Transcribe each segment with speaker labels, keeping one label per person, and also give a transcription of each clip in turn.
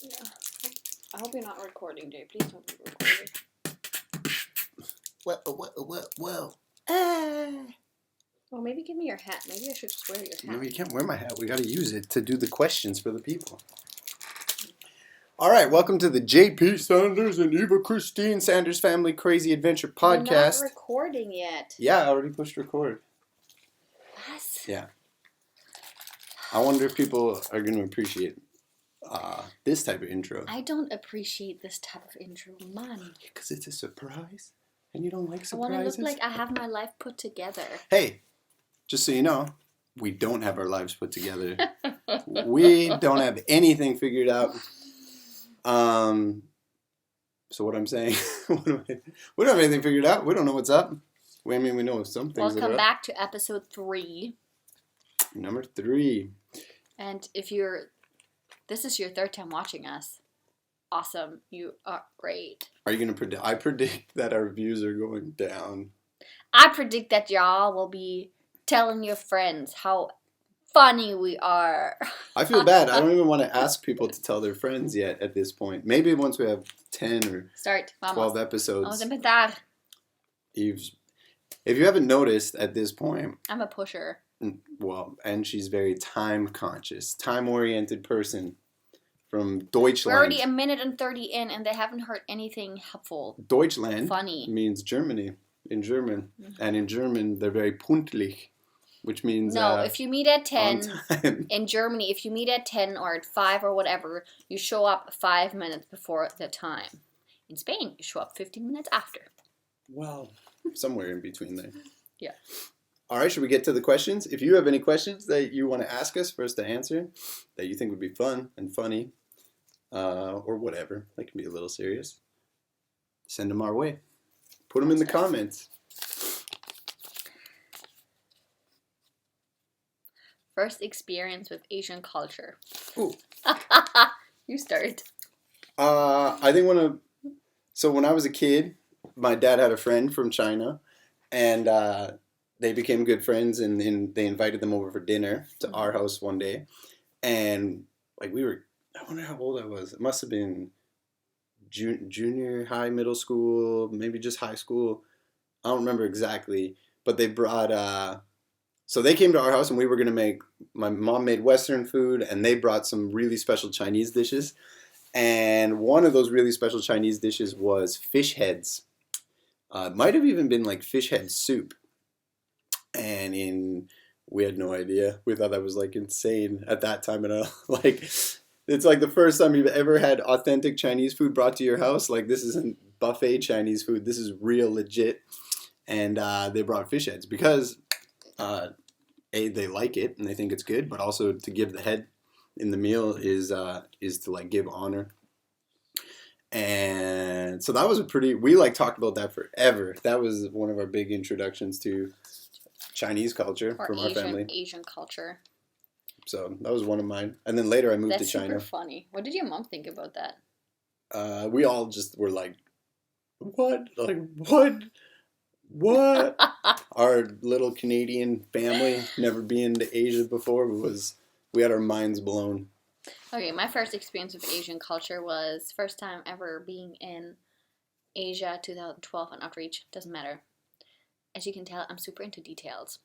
Speaker 1: Yeah. I hope you're not recording, Jay. Please don't be recording.
Speaker 2: Well.
Speaker 1: Well, maybe give me your hat. Maybe I should just wear your hat.
Speaker 2: No, you can't wear my hat. We got to use it to do the questions for the people. All right, welcome to the JP Sanders and Eva Christine Sanders Family Crazy Adventure Podcast.
Speaker 1: We're not recording yet.
Speaker 2: Yeah, I already pushed record.
Speaker 1: What?
Speaker 2: Yeah. I wonder if people are going to appreciate this type of intro.
Speaker 1: I don't appreciate this type of intro, man.
Speaker 2: Because it's a surprise, and you don't like surprises.
Speaker 1: I want to look like I have my life put together.
Speaker 2: Hey, just so you know, we don't have our lives put together. We don't have anything figured out. So what I'm saying, we don't have anything figured out. We don't know what's up. We know some things.
Speaker 1: Welcome back to episode 3.
Speaker 2: Number 3.
Speaker 1: And if this is your third time watching us, awesome. You are great.
Speaker 2: Are you gonna predict? I predict that our views are going down.
Speaker 1: I predict that y'all will be telling your friends how funny we are.
Speaker 2: I feel bad. I don't even want to ask people to tell their friends yet at this point. Maybe once we have 10 or 12 episodes.
Speaker 1: Vamos a empezar.
Speaker 2: If you haven't noticed at this point,
Speaker 1: I'm a pusher.
Speaker 2: Well, and she's very time conscious, time-oriented person from Deutschland.
Speaker 1: We're already a minute and 30 in, and they haven't heard anything helpful.
Speaker 2: Deutschland
Speaker 1: funny
Speaker 2: means Germany in German. Mm-hmm. And in German, they're very pünktlich. Which means
Speaker 1: if you meet at 10 in Germany, if you meet at 10 or at 5 or whatever, you show up 5 minutes before the time. In Spain, you show up 15 minutes after.
Speaker 2: Well, somewhere in between there.
Speaker 1: Yeah.
Speaker 2: All right, should we get to the questions? If you have any questions that you want to ask us for us to answer, that you think would be fun and funny, or whatever, that can be a little serious, send them our way. Put them in the comments.
Speaker 1: First experience with Asian culture.
Speaker 2: Ooh.
Speaker 1: You start.
Speaker 2: I think when I was a kid, my dad had a friend from China, and they became good friends, and they invited them over for dinner to our house one day, and I wonder how old I was. It must have been junior high, middle school, maybe just high school. I don't remember exactly, but they brought. So they came to our house, and we were going to my mom made Western food, and they brought some really special Chinese dishes. And one of those really special Chinese dishes was fish heads. It might have even been like fish head soup. And we had no idea. We thought that was like insane at that time. And it's like the first time you've ever had authentic Chinese food brought to your house. Like, this isn't buffet Chinese food. This is real legit. And they brought fish heads because... they like it and they think it's good, but also to give the head in the meal is to like give honor. And so that was we talked about that forever. That was one of our big introductions to Chinese culture from our family.
Speaker 1: Asian culture.
Speaker 2: So that was one of mine. And then later I moved to China.
Speaker 1: That's super funny. What did your mom think about that?
Speaker 2: We all just were like, what? Like, what? What? Our little Canadian family, never been to Asia before, we had our minds blown.
Speaker 1: Okay, my first experience with Asian culture was first time ever being in Asia, 2012 and outreach. Doesn't matter. As you can tell, I'm super into details.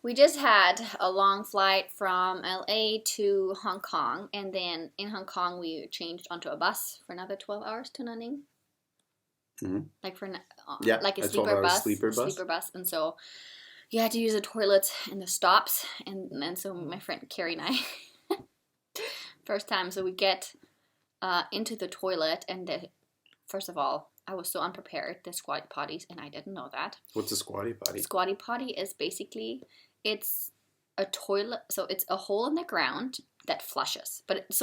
Speaker 1: We just had a long flight from LA to Hong Kong, and then in Hong Kong we changed onto a bus for another 12 hours to Nanning.
Speaker 2: Mm-hmm.
Speaker 1: Like a sleeper bus, and so you had to use the toilets in the stops, and so my friend Carrie and I first time, so we get into the toilet, and first of all, I was so unprepared. The squatty potties, and I didn't know that.
Speaker 2: What's a squatty potty?
Speaker 1: Squatty potty is basically it's a toilet, so it's a hole in the ground that flushes, but it's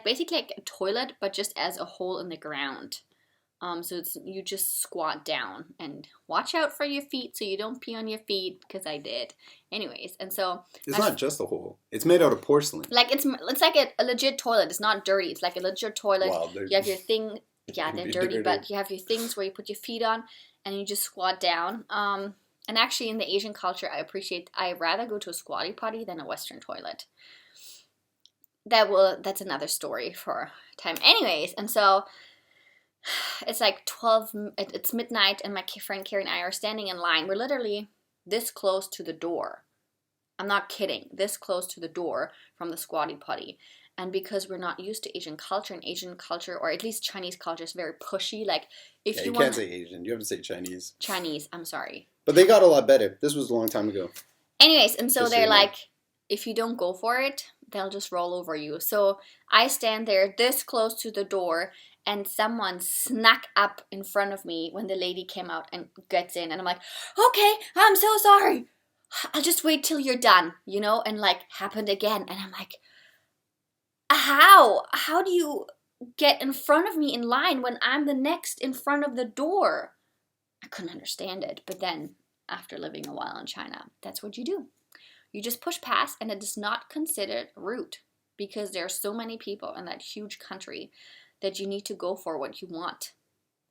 Speaker 1: basically like a toilet, but just as a hole in the ground. So you just squat down and watch out for your feet so you don't pee on your feet, because I did. Anyways, and so...
Speaker 2: It's not just a hole. It's made out of porcelain.
Speaker 1: Like, it's like a legit toilet. It's not dirty. It's like a legit toilet.
Speaker 2: Wow,
Speaker 1: you have your thing... Yeah, they're dirty, but you have your things where you put your feet on and you just squat down. And actually, in the Asian culture, I'd rather go to a squatty potty than a Western toilet. that's another story for time. Anyways, and so it's like 12, it's midnight, and my friend Carrie and I are standing in line. We're literally this close to the door. I'm not kidding. This close to the door from the squatty potty. And because we're not used to Asian culture, and Asian culture, or at least Chinese culture, is very pushy. Like, if
Speaker 2: you can't say Asian. You have to say Chinese.
Speaker 1: Chinese, I'm sorry.
Speaker 2: But they got a lot better. This was a long time ago.
Speaker 1: Anyways, and so they're like, if you don't go for it, they'll just roll over you. So I stand there this close to the door, and someone snuck up in front of me when the lady came out and gets in. And I'm like, okay, I'm so sorry. I'll just wait till you're done, you know? And like, happened again. And I'm like, how? How do you get in front of me in line when I'm the next in front of the door? I couldn't understand it. But then, after living a while in China, that's what you do. You just push past, and it is not considered rude because there are so many people in that huge country that you need to go for what you want,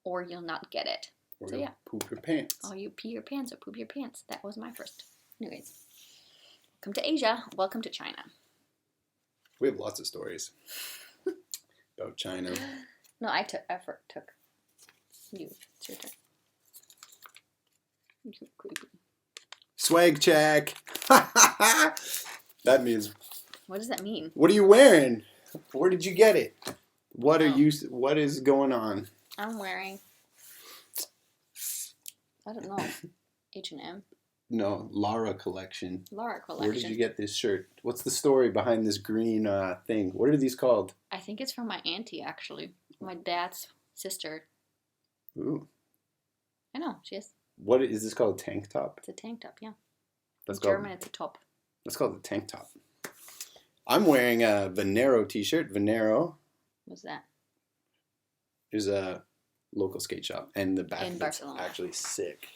Speaker 1: or you'll not get it.
Speaker 2: Or so, poop your pants.
Speaker 1: Oh, you pee your pants or poop your pants. That was my first. Anyways, welcome to Asia. Welcome to China.
Speaker 2: We have lots of stories about China.
Speaker 1: No, I took. You. It's your turn. You're creepy.
Speaker 2: Swag check. That means.
Speaker 1: What does that mean?
Speaker 2: What are you wearing? Where did you get it? What are you? What is going on?
Speaker 1: I'm wearing. I don't know. H&M.
Speaker 2: No, Lara collection.
Speaker 1: Lara collection.
Speaker 2: Where did you get this shirt? What's the story behind this green thing? What are these called?
Speaker 1: I think it's from my auntie, actually. My dad's sister.
Speaker 2: Ooh.
Speaker 1: I know, she is.
Speaker 2: What is this called? A tank top?
Speaker 1: It's a tank top, yeah.
Speaker 2: That's
Speaker 1: in German, it's a top.
Speaker 2: That's called a tank top. I'm wearing a Venero t-shirt. Venero.
Speaker 1: What's that?
Speaker 2: There's a local skate shop, and the back
Speaker 1: in Barcelona.
Speaker 2: Actually sick.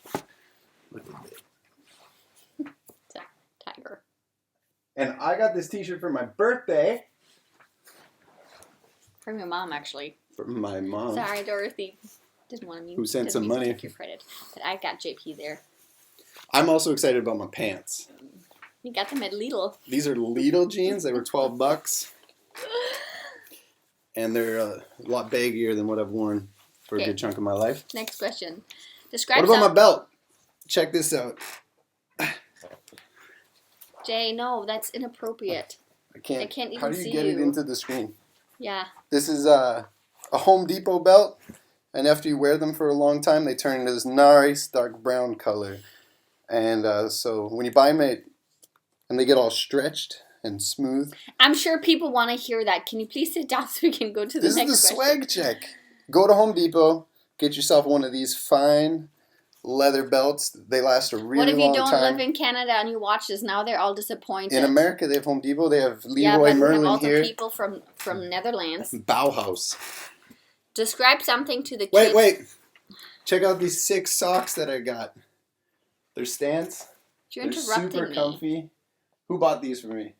Speaker 2: Look at it.
Speaker 1: It's a tiger.
Speaker 2: And I got this t-shirt for my birthday.
Speaker 1: From your mom, actually.
Speaker 2: From my mom.
Speaker 1: Sorry, Dorothy. Didn't want to
Speaker 2: Who sent some money.
Speaker 1: Take your credit. But I got JP there.
Speaker 2: I'm also excited about my pants.
Speaker 1: You got them at Lidl.
Speaker 2: These are Lidl jeans. They were $12. And they're a lot baggier than what I've worn for a good chunk of my life.
Speaker 1: Next question. Describe.
Speaker 2: What about my belt? Check this out.
Speaker 1: Jay, no, that's inappropriate.
Speaker 2: I can't even see
Speaker 1: you.
Speaker 2: How do you get it into the screen?
Speaker 1: Yeah.
Speaker 2: This is a Home Depot belt. And after you wear them for a long time, they turn into this nice dark brown color. And so when you buy them, and they get all stretched and smooth.
Speaker 1: I'm sure people want to hear that. Can you please sit down so we can go to the next question?
Speaker 2: This is the swag check. Go to Home Depot, get yourself one of these fine leather belts. They last a really long time.
Speaker 1: What if you don't live in Canada and you watch this? Now they're all disappointed.
Speaker 2: In America, they have Home Depot. They have Leroy Merlin
Speaker 1: we have all
Speaker 2: here.
Speaker 1: the people from Netherlands.
Speaker 2: Bauhaus.
Speaker 1: Describe something to the kids.
Speaker 2: Wait. Check out these 6 socks that I got. They're Stance.
Speaker 1: You're interrupting me.
Speaker 2: They're super comfy. Who bought these for me?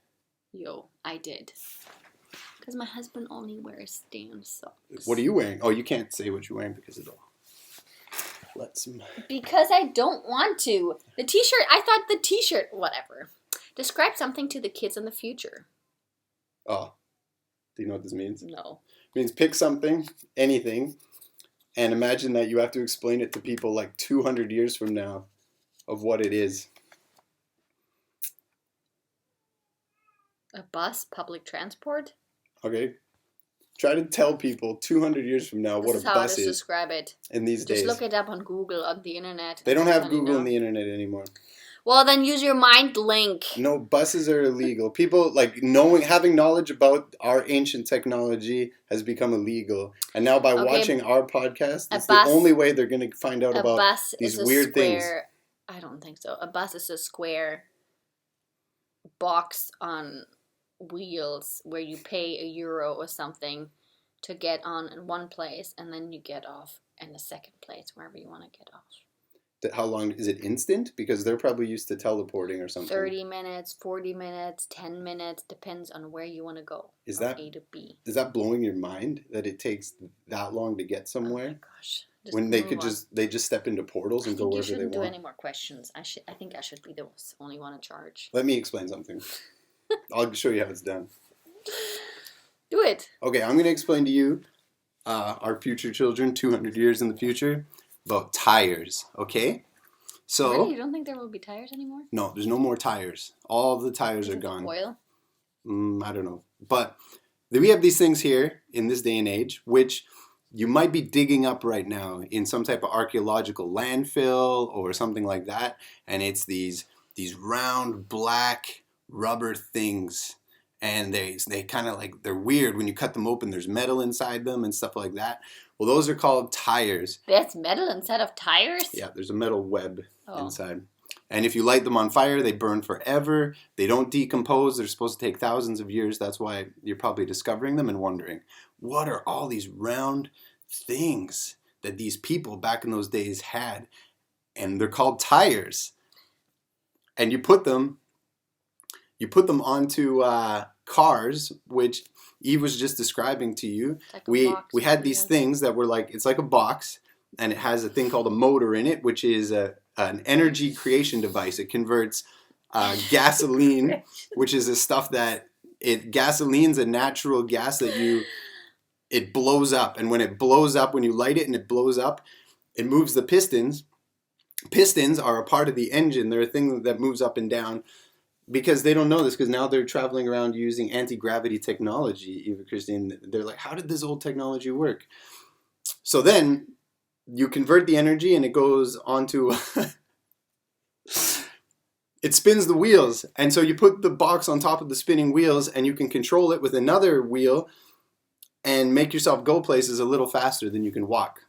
Speaker 1: Yo, I did. Because my husband only wears Stance socks.
Speaker 2: What are you wearing? Oh, you can't say what you're wearing because it'll...
Speaker 1: Because I don't want to. The t-shirt, I thought the t-shirt, whatever. Describe something to the kids in the future.
Speaker 2: Oh. Do you know what this means?
Speaker 1: No.
Speaker 2: It means pick something, anything, and imagine that you have to explain it to people like 200 years from now of what it is.
Speaker 1: A bus, public transport?
Speaker 2: Okay. Try to tell people 200 years from now what a bus is.
Speaker 1: This is how I describe it.
Speaker 2: In these days.
Speaker 1: Just look it up on Google, on the internet.
Speaker 2: They don't have Google on the internet anymore.
Speaker 1: Well, then use your mind link.
Speaker 2: No, buses are illegal. People, having knowledge about our ancient technology has become illegal. And now by watching our podcast, it's the only way they're going to find out about these weird things.
Speaker 1: I don't think so. A bus is a square box on wheels where you pay €1 or something to get on in one place, and then you get off in the second place, wherever you want to get off.
Speaker 2: How long is it? Instant? Because they're probably used to teleporting or something.
Speaker 1: 30 minutes, 40 minutes, 10 minutes, depends on where you want to go.
Speaker 2: Is that A to B? Is that blowing your mind that it takes that long to get somewhere? Oh my gosh. When they could just step into portals and go wherever they want.
Speaker 1: You shouldn't do any more questions. I think I should be the only one in charge.
Speaker 2: Let me explain something. I'll show you how it's done.
Speaker 1: it.
Speaker 2: Okay, I'm going to explain to you, our future children, 200 years in the future, about tires, okay? So,
Speaker 1: Really? You don't think there will be tires anymore?
Speaker 2: no, there's no more tires. All of the tires
Speaker 1: Is
Speaker 2: are
Speaker 1: it the
Speaker 2: gone.
Speaker 1: oil?
Speaker 2: I don't know. But we have these things here in this day and age, which you might be digging up right now in some type of archaeological landfill or something like that. And it's these round black rubber things. And they kind of like, they're weird. When you cut them open, there's metal inside them and stuff like that. Well, those are called tires.
Speaker 1: That's metal instead of tires?
Speaker 2: Yeah, there's a metal web inside. And if you light them on fire, they burn forever. They don't decompose. They're supposed to take thousands of years. That's why you're probably discovering them and wondering, what are all these round things that these people back in those days had? And they're called tires. And you put them onto cars, which Eve was just describing to you.
Speaker 1: Like
Speaker 2: We had these things that were like, it's like a box, and it has a thing called a motor in it, which is an energy creation device. It converts gasoline, which is a stuff that gasoline's a natural gas that it blows up, and when it blows up, when you light it and it blows up, it moves the pistons. Pistons are a part of the engine. They're a thing that moves up and down. Because they don't know this, because now they're traveling around using anti-gravity technology, Eva Christine. They're like, how did this old technology work? So then you convert the energy and it goes onto, it spins the wheels. And so you put the box on top of the spinning wheels and you can control it with another wheel and make yourself go places a little faster than you can walk.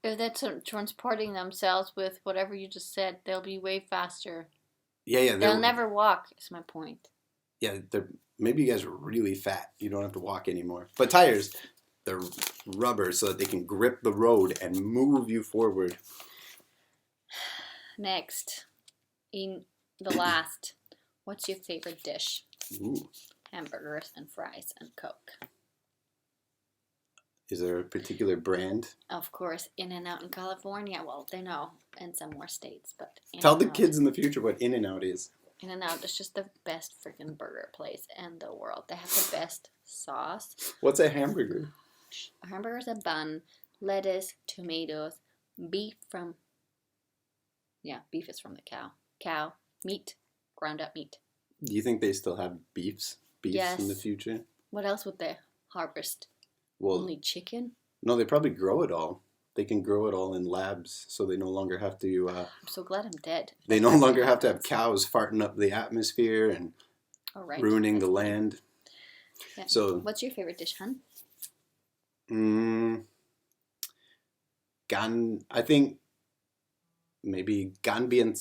Speaker 1: If they're transporting themselves with whatever you just said, they'll be way faster.
Speaker 2: Yeah.
Speaker 1: They'll never walk, is my point.
Speaker 2: Yeah, maybe you guys are really fat. You don't have to walk anymore. But tires, they're rubber so that they can grip the road and move you forward.
Speaker 1: Next, in the last, what's your favorite dish?
Speaker 2: Ooh.
Speaker 1: Hamburgers and fries and Coke.
Speaker 2: Is there a particular brand?
Speaker 1: Of course, In-N-Out in California. Well, they know in some more states, but
Speaker 2: Tell the kids in the future what In-N-Out is.
Speaker 1: In-N-Out is just the best freaking burger place in the world. They have the best sauce.
Speaker 2: What's a hamburger?
Speaker 1: A hamburger is a bun, lettuce, tomatoes, beef is from the cow, meat, ground up meat.
Speaker 2: Do you think they still have beefs in the future?
Speaker 1: What else would they harvest?
Speaker 2: Well,
Speaker 1: only chicken?
Speaker 2: No, they probably grow it all. They can grow it all in labs, so they no longer have to...
Speaker 1: I'm so glad I'm dead.
Speaker 2: They no longer have to have cows farting up the atmosphere and ruining the land.
Speaker 1: Yeah.
Speaker 2: So,
Speaker 1: what's your favorite dish, hun?
Speaker 2: I think maybe ganbian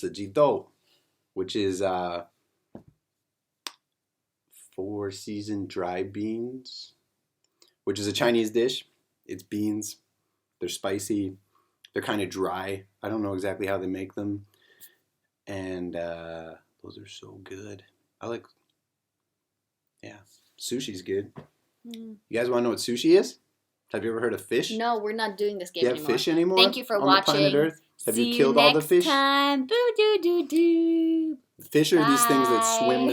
Speaker 2: which is 4-season dry beans, which is a Chinese dish. It's beans. They're spicy. They're kind of dry. I don't know exactly how they make them. And those are so good. Sushi's good. You guys want to know what sushi is? Have you ever heard of fish?
Speaker 1: No, we're not doing this game
Speaker 2: anymore. You have fish anymore?
Speaker 1: Thank you for watching.
Speaker 2: On the planet Earth? Have
Speaker 1: See
Speaker 2: you killed all the fish?
Speaker 1: Time. Boo doo doo doo.
Speaker 2: Fish are these things that swim in